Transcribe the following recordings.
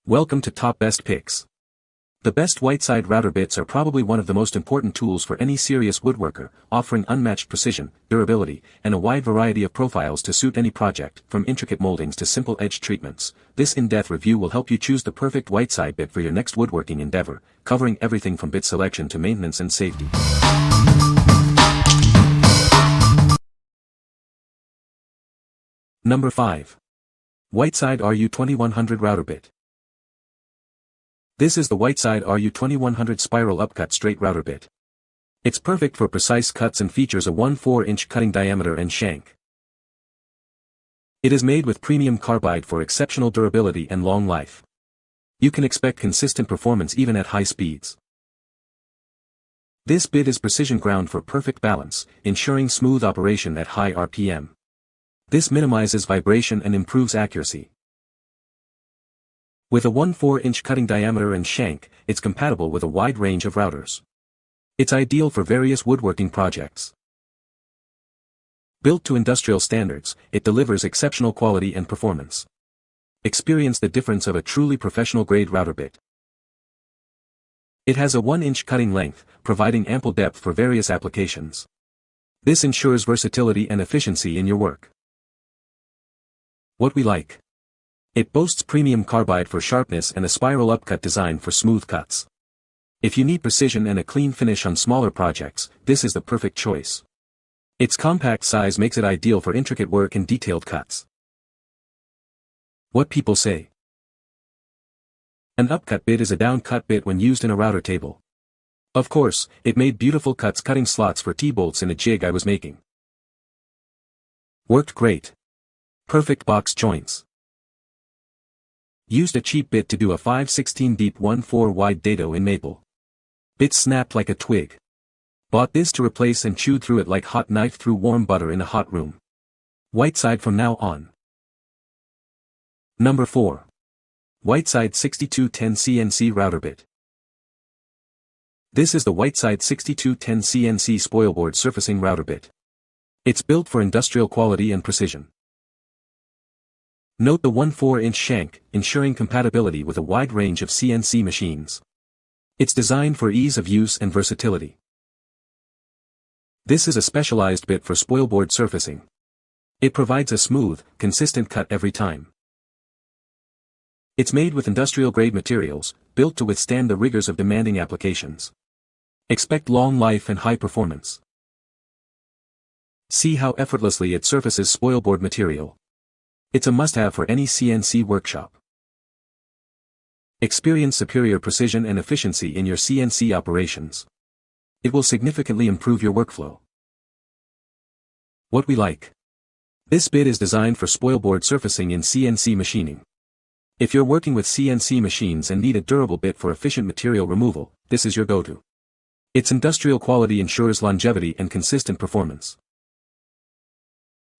Welcome to Top Best Picks. The best Whiteside Router Bits are probably one of the most important tools for any serious woodworker, offering unmatched precision, durability, and a wide variety of profiles to suit any project, from intricate moldings to simple edge treatments. This in-depth review will help you choose the perfect Whiteside bit for your next woodworking endeavor, covering everything from bit selection to maintenance and safety. Number 5. Whiteside RU2100 Router Bit. This is the Whiteside RU2100 Spiral Upcut Straight Router Bit. It's perfect for precise cuts and features a 1/4-inch cutting diameter and shank. It is made with premium carbide for exceptional durability and long life. You can expect consistent performance even at high speeds. This bit is precision ground for perfect balance, ensuring smooth operation at high RPM. This minimizes vibration and improves accuracy. With a 1/4-inch cutting diameter and shank, it's compatible with a wide range of routers. It's ideal for various woodworking projects. Built to industrial standards, it delivers exceptional quality and performance. Experience the difference of a truly professional-grade router bit. It has a 1-inch cutting length, providing ample depth for various applications. This ensures versatility and efficiency in your work. What we like. It boasts premium carbide for sharpness and a spiral upcut design for smooth cuts. If you need precision and a clean finish on smaller projects, this is the perfect choice. Its compact size makes it ideal for intricate work and detailed cuts. What people say. An upcut bit is a down-cut bit when used in a router table. Of course, it made beautiful cuts cutting slots for T-bolts in a jig I was making. Worked great. Perfect box joints. Used a cheap bit to do a 5/16 deep 1/4 wide dado in maple. Bit snapped like a twig. Bought this to replace and chewed through it like hot knife through warm butter in a hot room. Whiteside from now on. Number 4. Whiteside 6210 CNC Router Bit. This is the Whiteside 6210 CNC Spoilboard Surfacing Router Bit. It's built for industrial quality and precision. Note the 1/4-inch shank, ensuring compatibility with a wide range of CNC machines. It's designed for ease of use and versatility. This is a specialized bit for spoilboard surfacing. It provides a smooth, consistent cut every time. It's made with industrial-grade materials, built to withstand the rigors of demanding applications. Expect long life and high performance. See how effortlessly it surfaces spoilboard material. It's a must-have for any CNC workshop. Experience superior precision and efficiency in your CNC operations. It will significantly improve your workflow. What we like. This bit is designed for spoilboard surfacing in CNC machining. If you're working with CNC machines and need a durable bit for efficient material removal, this is your go-to. Its industrial quality ensures longevity and consistent performance.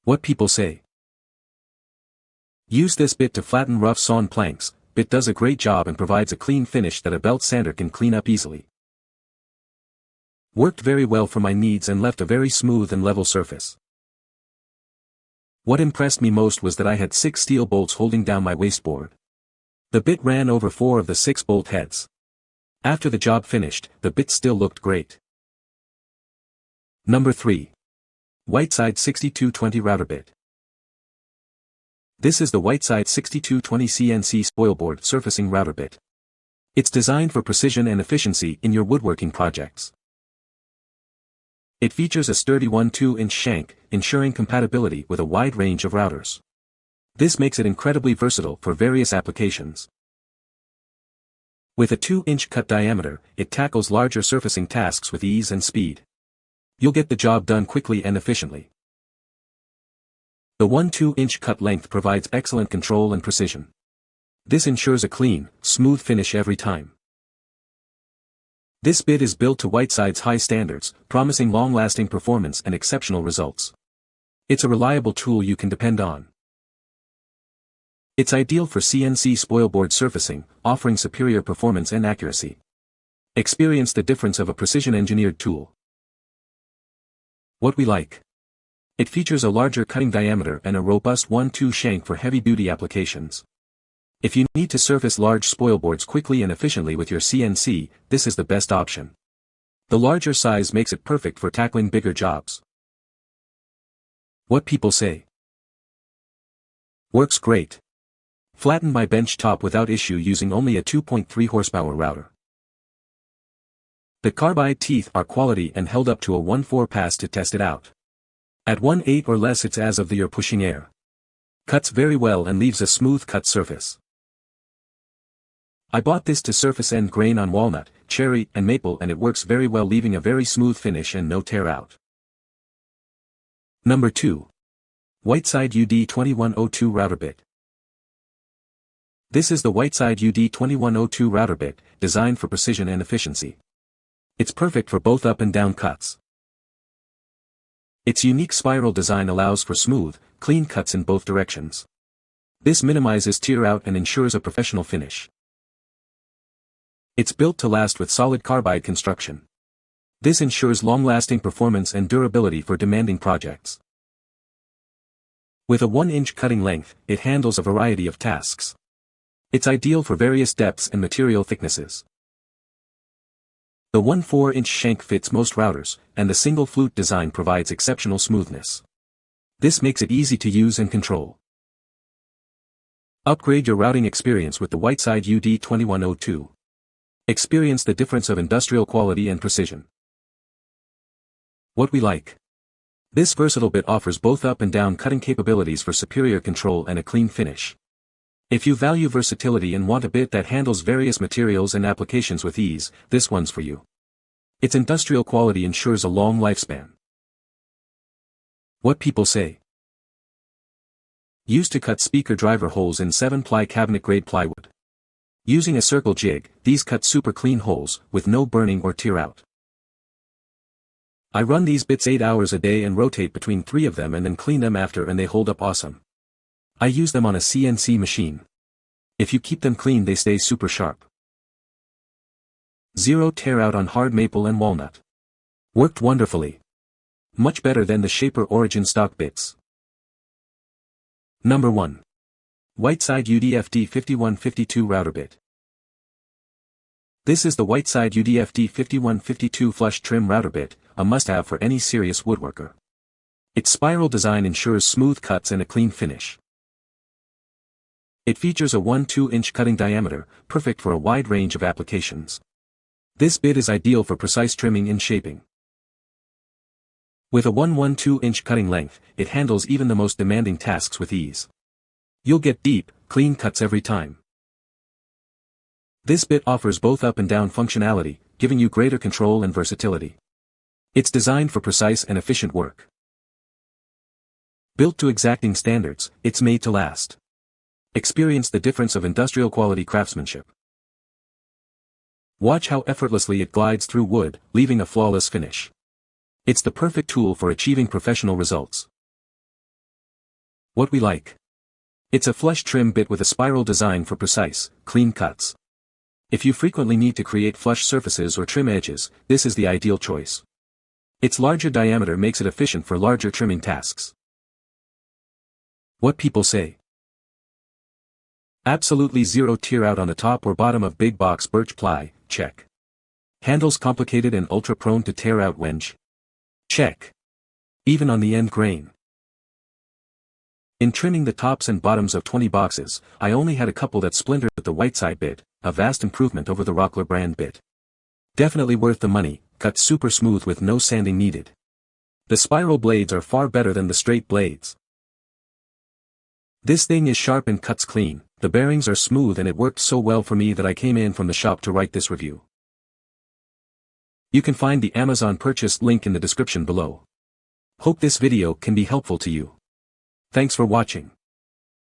What people say. Use this bit to flatten rough sawn planks. Bit does a great job and provides a clean finish that a belt sander can clean up easily. Worked very well for my needs and left a very smooth and level surface. What impressed me most was that I had 6 steel bolts holding down my wasteboard. The bit ran over 4 of the 6 bolt heads. After the job finished, the bit still looked great. Number 3. Whiteside 6220 Router Bit. This is the Whiteside 6220 CNC Spoilboard Surfacing Router Bit. It's designed for precision and efficiency in your woodworking projects. It features a sturdy 1/2-inch shank, ensuring compatibility with a wide range of routers. This makes it incredibly versatile for various applications. With a 2-inch cut diameter, it tackles larger surfacing tasks with ease and speed. You'll get the job done quickly and efficiently. The 1/2-inch cut length provides excellent control and precision. This ensures a clean, smooth finish every time. This bit is built to Whiteside's high standards, promising long-lasting performance and exceptional results. It's a reliable tool you can depend on. It's ideal for CNC spoilboard surfacing, offering superior performance and accuracy. Experience the difference of a precision-engineered tool. What we like. It features a larger cutting diameter and a robust 1/2 shank for heavy-duty applications. If you need to surface large spoilboards quickly and efficiently with your CNC, this is the best option. The larger size makes it perfect for tackling bigger jobs. What people say. Works great. Flatten my bench top without issue using only a 2.3 horsepower router. The carbide teeth are quality and held up to a 1/4 pass to test it out. At 1/8 or less it's as of you're pushing air. Cuts very well and leaves a smooth cut surface. I bought this to surface end grain on walnut, cherry, and maple and it works very well, leaving a very smooth finish and no tear out. Number 2. Whiteside UD2102 Router Bit. This is the Whiteside UD2102 Router Bit, designed for precision and efficiency. It's perfect for both up and down cuts. Its unique spiral design allows for smooth, clean cuts in both directions. This minimizes tear out and ensures a professional finish. It's built to last with solid carbide construction. This ensures long-lasting performance and durability for demanding projects. With a 1-inch cutting length, it handles a variety of tasks. It's ideal for various depths and material thicknesses. The 1/4-inch shank fits most routers, and the single flute design provides exceptional smoothness. This makes it easy to use and control. Upgrade your routing experience with the Whiteside UD2102. Experience the difference of industrial quality and precision. What we like. This versatile bit offers both up and down cutting capabilities for superior control and a clean finish. If you value versatility and want a bit that handles various materials and applications with ease, this one's for you. Its industrial quality ensures a long lifespan. What people say. Used to cut speaker driver holes in 7-ply cabinet-grade plywood. Using a circle jig, these cut super clean holes, with no burning or tear out. I run these bits 8 hours a day and rotate between 3 of them and then clean them after, and they hold up awesome. I use them on a CNC machine. If you keep them clean they stay super sharp. Zero tear out on hard maple and walnut. Worked wonderfully. Much better than the Shaper Origin stock bits. Number 1. Whiteside UDFD5152 Router Bit. This is the Whiteside UDFD5152 Flush Trim Router Bit, a must-have for any serious woodworker. Its spiral design ensures smooth cuts and a clean finish. It features a 1/2-inch cutting diameter, perfect for a wide range of applications. This bit is ideal for precise trimming and shaping. With a 1/2-inch cutting length, it handles even the most demanding tasks with ease. You'll get deep, clean cuts every time. This bit offers both up and down functionality, giving you greater control and versatility. It's designed for precise and efficient work. Built to exacting standards, it's made to last. Experience the difference of industrial quality craftsmanship. Watch how effortlessly it glides through wood, leaving a flawless finish. It's the perfect tool for achieving professional results. What we like. It's a flush trim bit with a spiral design for precise, clean cuts. If you frequently need to create flush surfaces or trim edges, this is the ideal choice. Its larger diameter makes it efficient for larger trimming tasks. What people say. Absolutely zero tear out on the top or bottom of big box birch ply, check. Handles complicated and ultra prone to tear out wenge. Check. Even on the end grain. In trimming the tops and bottoms of 20 boxes, I only had a couple that splintered with the Whiteside bit, a vast improvement over the Rockler brand bit. Definitely worth the money, cut super smooth with no sanding needed. The spiral blades are far better than the straight blades. This thing is sharp and cuts clean, the bearings are smooth, and it worked so well for me that I came in from the shop to write this review. You can find the Amazon purchase link in the description below. Hope this video can be helpful to you. Thanks for watching.